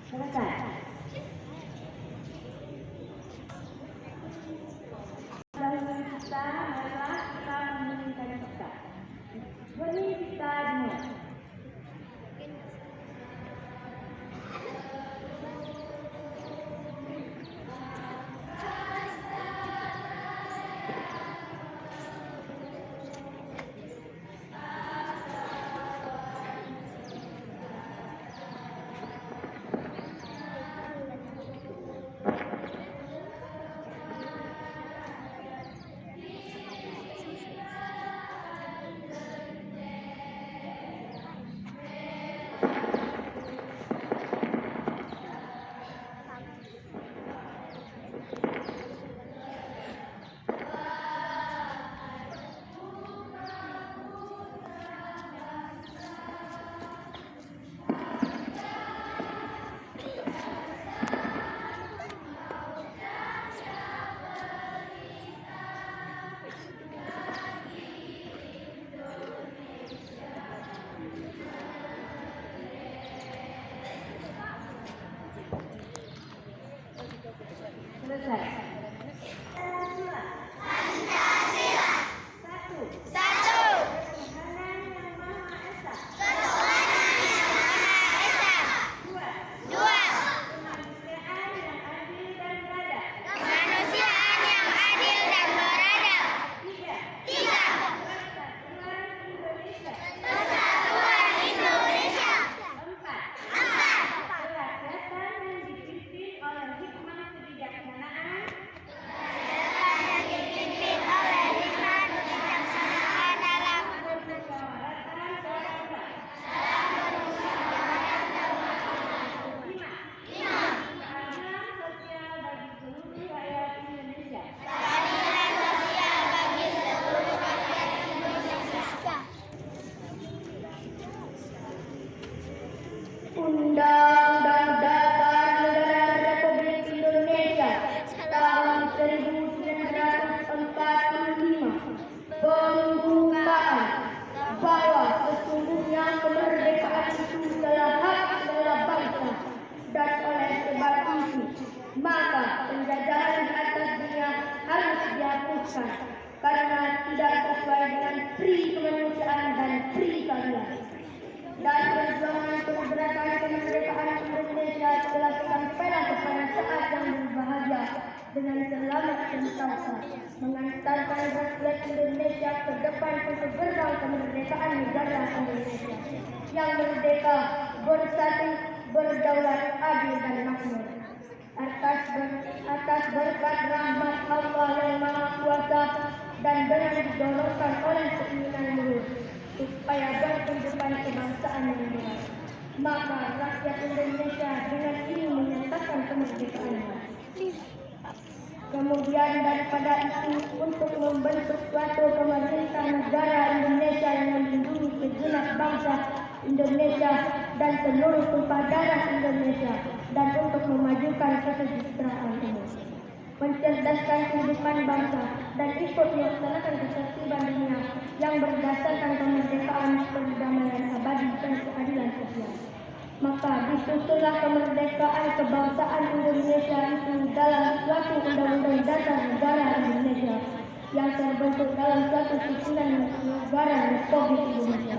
Selesai. Dahulu kita menyanyikan pesan. Bunyi kita dimulai. Selesai. Pancasila. Satu. Ketuhanan yang Maha Esa. Dua. Kemanusiaan yang adil dan beradab. Tiga. Persatuan Indonesia. Empat. Kerakyatan yang dipimpin oleh hikmah kebijaksanaan dalam bermusyawaratan beragama. Lima. Keadilan sosial bagi seluruh rakyat Indonesia. Undang-Undang Dasar Negara Republik Indonesia tahun 1945 membukakan bahwa sesungguhnya kemerdekaan itu adalah hak segala bangsa, dan oleh sebab itu maka penjajahan di atas dunia harus dihapuskan karena tidak sesuai dengan pri kemanusiaan dan pri keadilan. Dan perjuangan pergerakan kemerdekaan Indonesia telah sampailah kepada saat yang berbahagia dengan selamat sentosa mengantarkan rakyat Indonesia ke depan ke gerbang kemerdekaan negara Indonesia yang merdeka, bersatu, berdaulat, adil dan makmur. Atas berkat rahmat Allah yang Maha Kuasa dan dengan didorongkan oleh keinginan luhur supaya berkehidupan kebangsaan yang benar, maka rakyat Indonesia dengan ini menyatakan kemerdekaannya. Kemudian daripada itu, untuk membentuk suatu pemerintah negara Indonesia yang melindungi segenap bangsa Indonesia dan seluruh tumpah darah Indonesia, dan untuk memajukan kesejahteraan umum, mencerdaskan kehidupan bangsa, dan ikut melaksanakan ketertiban dunia yang berdasarkan kemerdekaan, perdamaian abadi, dan keadilan sosial. Maka disusunlah kemerdekaan kebangsaan Indonesia itu dalam suatu undang-undang dasar negara Indonesia yang terbentuk dalam suatu susunan negara Republik Indonesia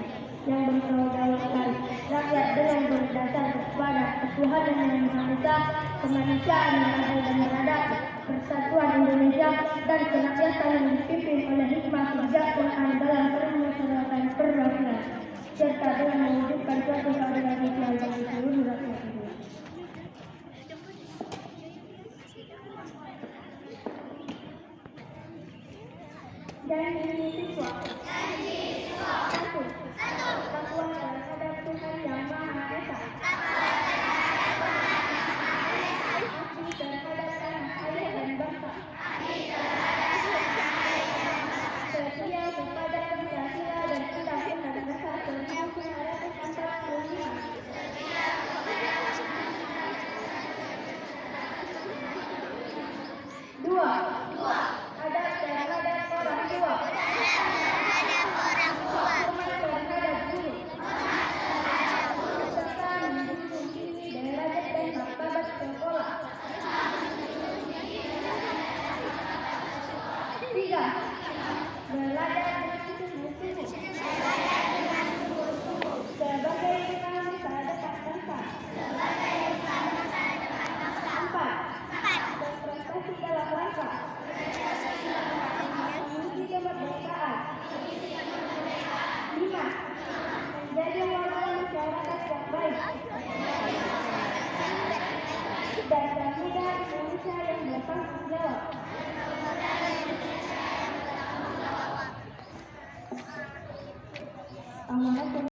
yang berkedaulatan rakyat dengan berdasar kepada ketuhanan yang Maha Esa, kemanusiaan yang adil dan beradab, persatuan Indonesia, dan kerakyatan yang dipimpin oleh hikmah kebijaksanaan dalam permusyawaratan perwakilan, serta dengan mewujudkan suatu keadilan sosial bagi seluruh rakyat Indonesia. Janji siswa. Satu. Takwa terhadap Tuhan yang Maha Esa. Abdi terhadap tanah air dan bangsa. Setia kepada Pancasila dan Undang-Undang Dasar 1945. dan pemuda Indonesia yang bertanggung jawab. Amanat